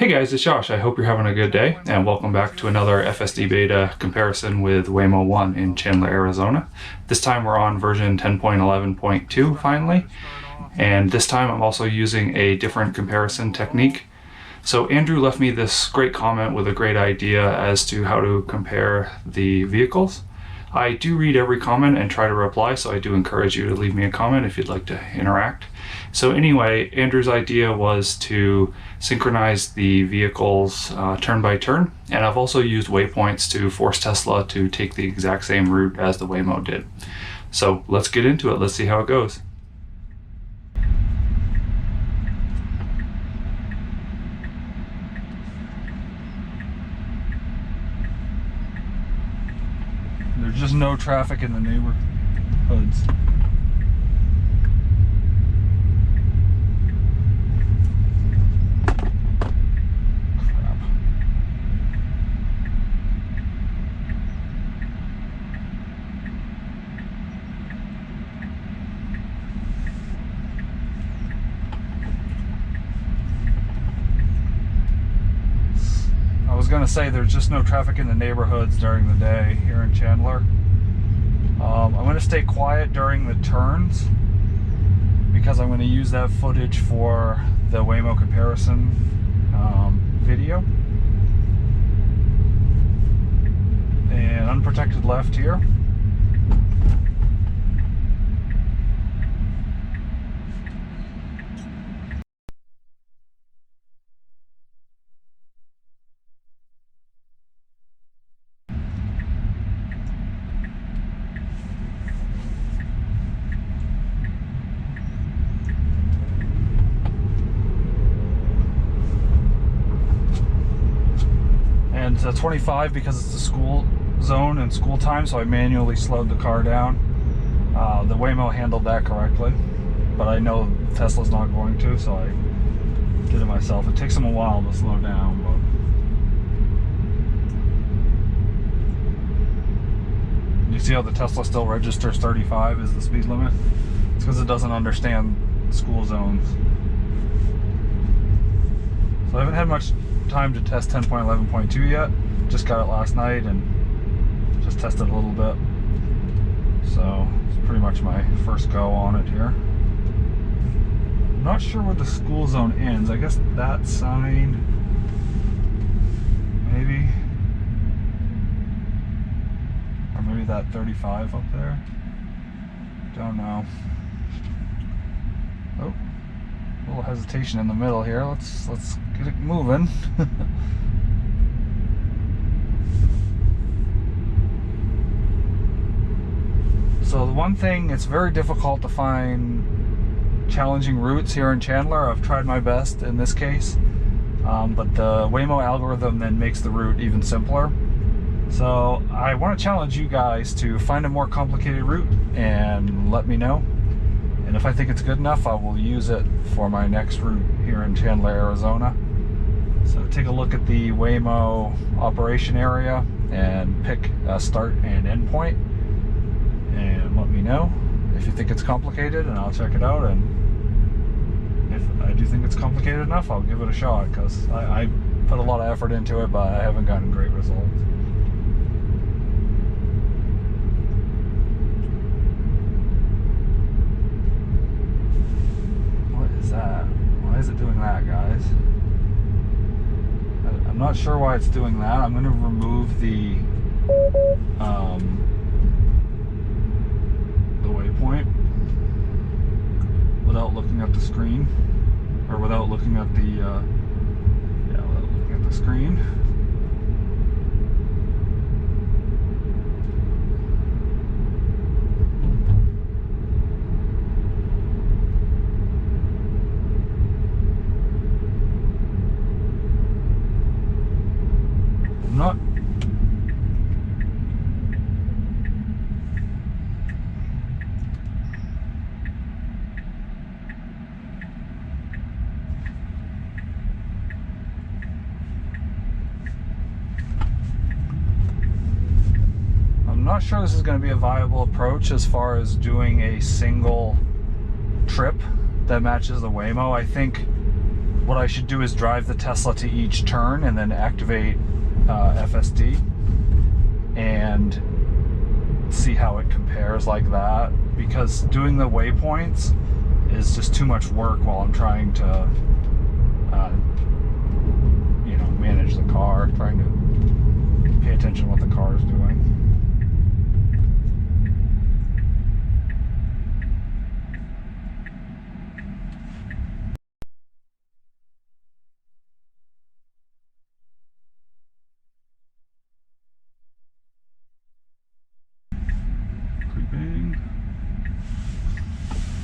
Hey guys, it's Josh. I hope you're having a good day, and welcome back to another FSD Beta comparison with Waymo One in Chandler, Arizona. This time we're on version 10.11.2 finally, and this time I'm also using a different comparison technique. So Andrew left me this great comment with a great idea as to how to compare the vehicles. I do read every comment and try to reply, so I do encourage you to leave me a comment if you'd like to interact. So anyway, Andrew's idea was to synchronize the vehicles turn by turn, and I've also used waypoints to force Tesla to take the exact same route as the Waymo did. So let's get into it. Let's see how it goes. There's just no traffic in the neighborhoods. Crap. I was gonna say there's just no traffic in the neighborhoods during the day here in Chandler. I'm going to stay quiet during the turns because I'm going to use that footage for the Waymo comparison video. And unprotected left here. And 25 because it's the school zone and school time, so I manually slowed the car down. The Waymo handled that correctly, but I know Tesla's not going to, so I did it myself. It takes them a while to slow down, but you see how the Tesla still registers 35 as the speed limit? It's because it doesn't understand school zones. So I haven't had much time to test 10.11.2 yet. Just got it last night and just tested a little bit. So it's pretty much my first go on it here. I'm not sure where the school zone ends. I guess that sign, maybe. Or maybe that 35 up there. Don't know. Oh. A little hesitation in the middle here. Let's get it moving. So the one thing, it's very difficult to find challenging routes here in Chandler. I've tried my best in this case, but the Waymo algorithm then makes the route even simpler. So I want to challenge you guys to find a more complicated route and let me know. And if I think it's good enough, I will use it for my next route here in Chandler, Arizona. So take a look at the Waymo operation area and pick a start and end point. And let me know if you think it's complicated, and I'll check it out. And if I do think it's complicated enough, I'll give it a shot, because I put a lot of effort into it, but I haven't gotten great results. That? Why is it doing that, guys? I'm not sure why it's doing that. I'm going to remove the waypoint without looking at the screen, or without looking at the without looking at the screen. Not sure this is going to be a viable approach as far as doing a single trip that matches the Waymo. I think what I should do is drive the Tesla to each turn and then activate FSD and see how it compares like that, because doing the waypoints is just too much work while I'm trying to you know, manage the car, trying to pay attention to what the car is doing.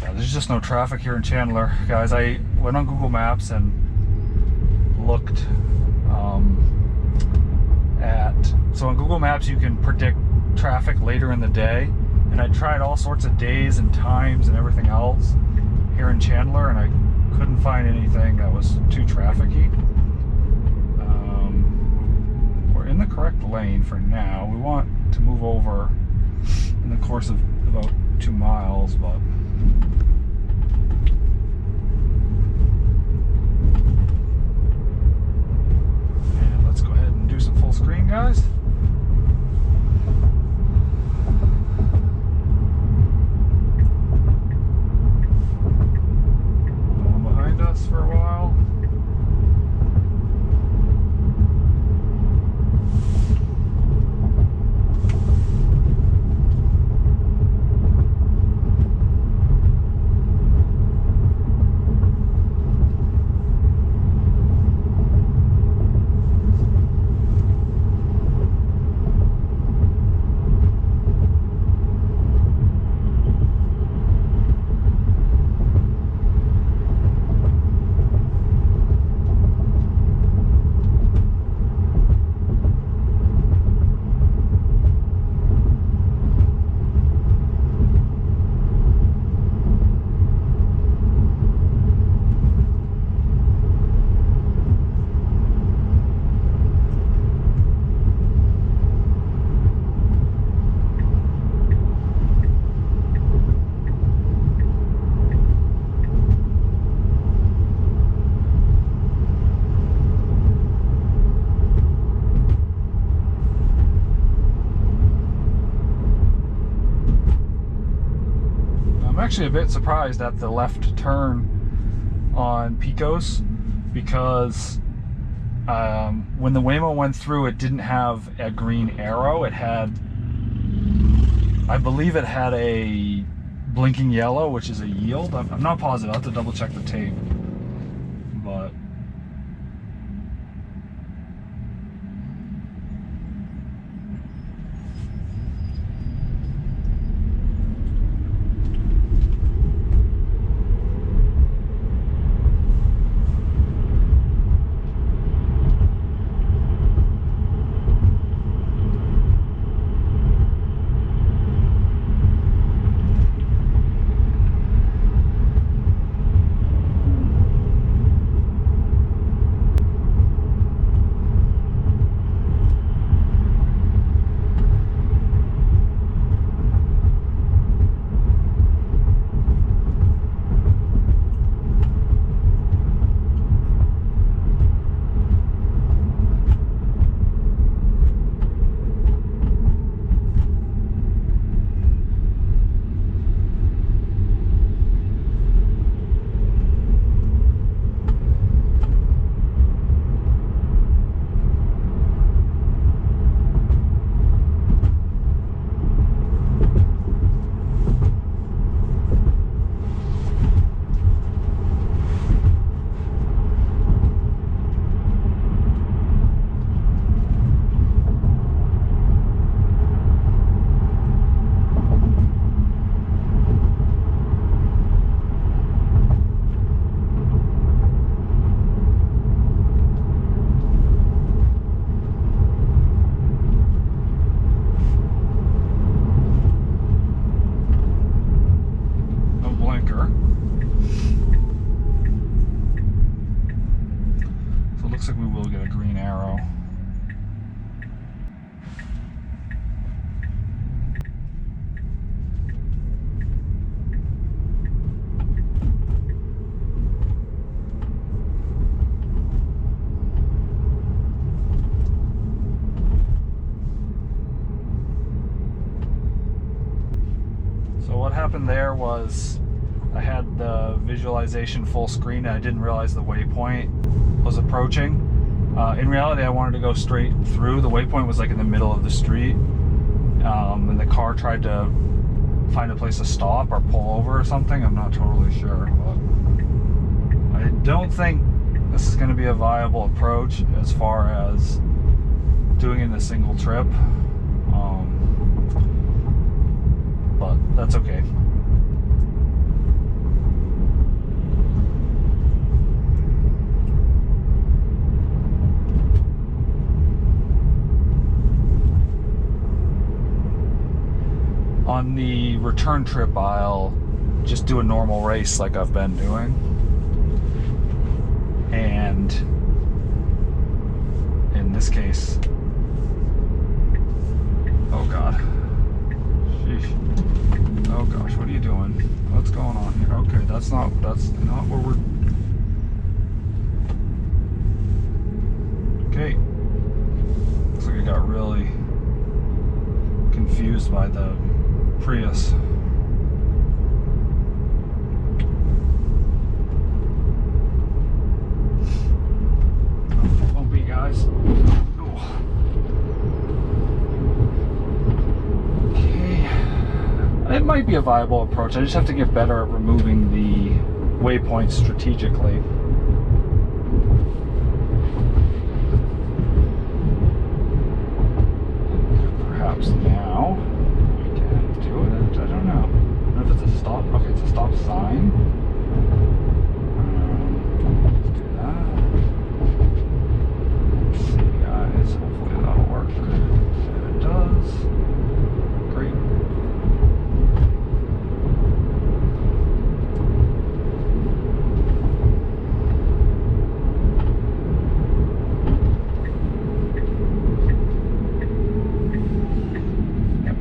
Yeah, there's just no traffic here in Chandler, guys. I went on Google Maps and looked so on Google Maps you can predict traffic later in the day, and I tried all sorts of days and times and everything else here in Chandler, and I couldn't find anything that was too trafficy. We're in the correct lane for now. We want to move over in the course of about 2 miles, but and let's go ahead and do some full screen, guys. For a while. Actually a bit surprised at the left turn on Picos, because when the Waymo went through, it didn't have a green arrow. It had, I believe it had a blinking yellow, which is a yield. I'm not positive. I'll have to double check the tape, but looks like we will get a green arrow. So what happened there was I had the visualization full screen and I didn't realize the waypoint was approaching. In reality, I wanted to go straight through. The waypoint was like in the middle of the street, and the car tried to find a place to stop or pull over or something. I'm not totally sure, but I don't think this is going to be a viable approach as far as doing it in a single trip, but that's okay. On the return trip, I'll just do a normal race like I've been doing. And in this case, oh God. Sheesh. Oh gosh, what are you doing? What's going on here? Okay, that's not where we're... Okay. Looks like I got really confused by the Prius. Bumpy, guys. Okay. It might be a viable approach. I just have to get better at removing the waypoints strategically. Perhaps now. I don't know. I don't know if it's a stop. Okay, it's a stop sign. Let's do that. Let's see, guys. Hopefully that'll work. If it does, great. Yep.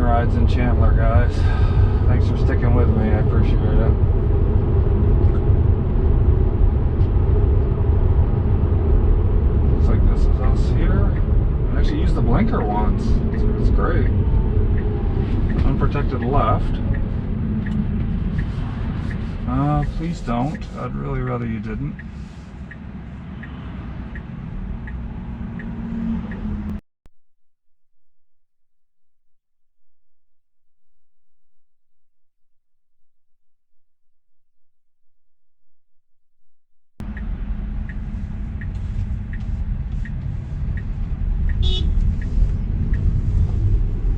rides in Chandler, guys. Thanks for sticking with me. I appreciate it. Looks like this is us here. I actually used the blinker once. It's great. Unprotected left. Please don't. I'd really rather you didn't.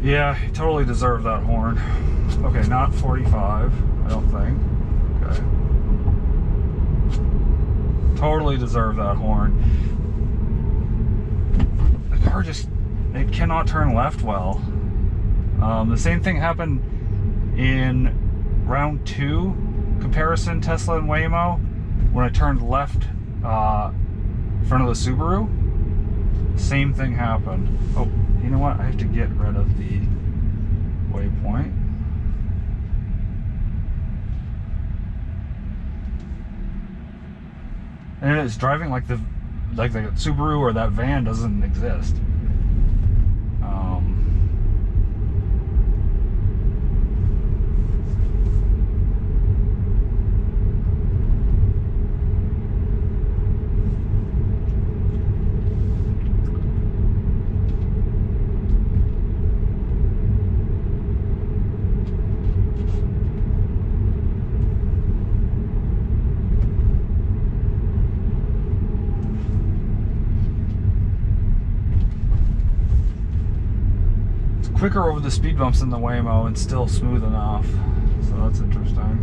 Yeah, he totally deserved that horn. Okay, not 45, I don't think. Okay. Totally deserved that horn. The car just, it cannot turn left well. The same thing happened in round 2 comparison Tesla and Waymo when I turned left in front of the Subaru. Same thing happened. Oh, you know what? I have to get rid of the waypoint. And it's driving like the Subaru or that van doesn't exist. Quicker over the speed bumps than the Waymo and still smooth enough, so that's interesting.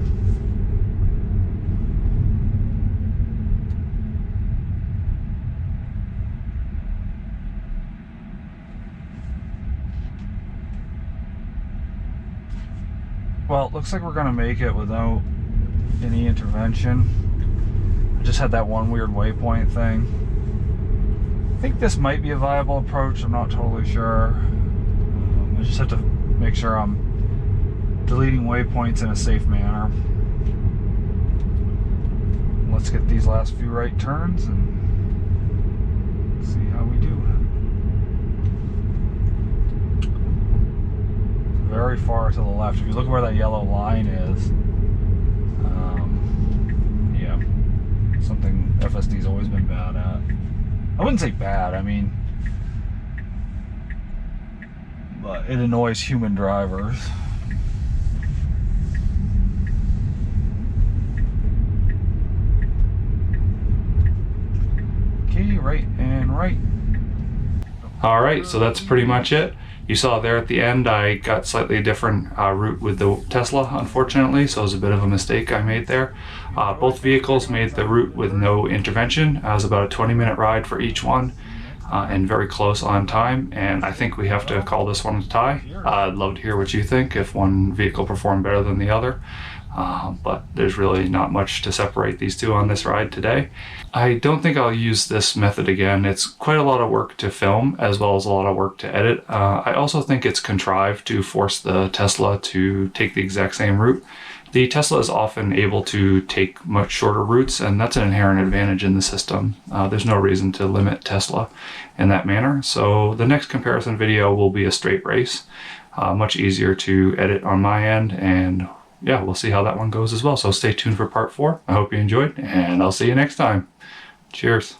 Well, it looks like we're gonna make it without any intervention. I just had that one weird waypoint thing. I think this might be a viable approach, I'm not totally sure. I just have to make sure I'm deleting waypoints in a safe manner. Let's get these last few right turns and see how we do. Very far to the left. If you look where that yellow line is, yeah, something FSD's always been bad at. I wouldn't say bad, I mean, but it annoys human drivers. Okay, right and right. All right, so that's pretty much it. You saw there at the end, I got slightly different route with the Tesla, unfortunately, so it was a bit of a mistake I made there. Both vehicles made the route with no intervention. It was about a 20-minute ride for each one. And very close on time, and I think we have to call this one a tie. I'd love to hear what you think if one vehicle performed better than the other, but there's really not much to separate these two on this ride today. I don't think I'll use this method again. It's quite a lot of work to film as well as a lot of work to edit. I also think it's contrived to force the Tesla to take the exact same route. The Tesla is often able to take much shorter routes, and that's an inherent advantage in the system. There's no reason to limit Tesla in that manner. So the next comparison video will be a straight race, much easier to edit on my end, and yeah, we'll see how that one goes as well. So stay tuned for part 4. I hope you enjoyed, and I'll see you next time. Cheers.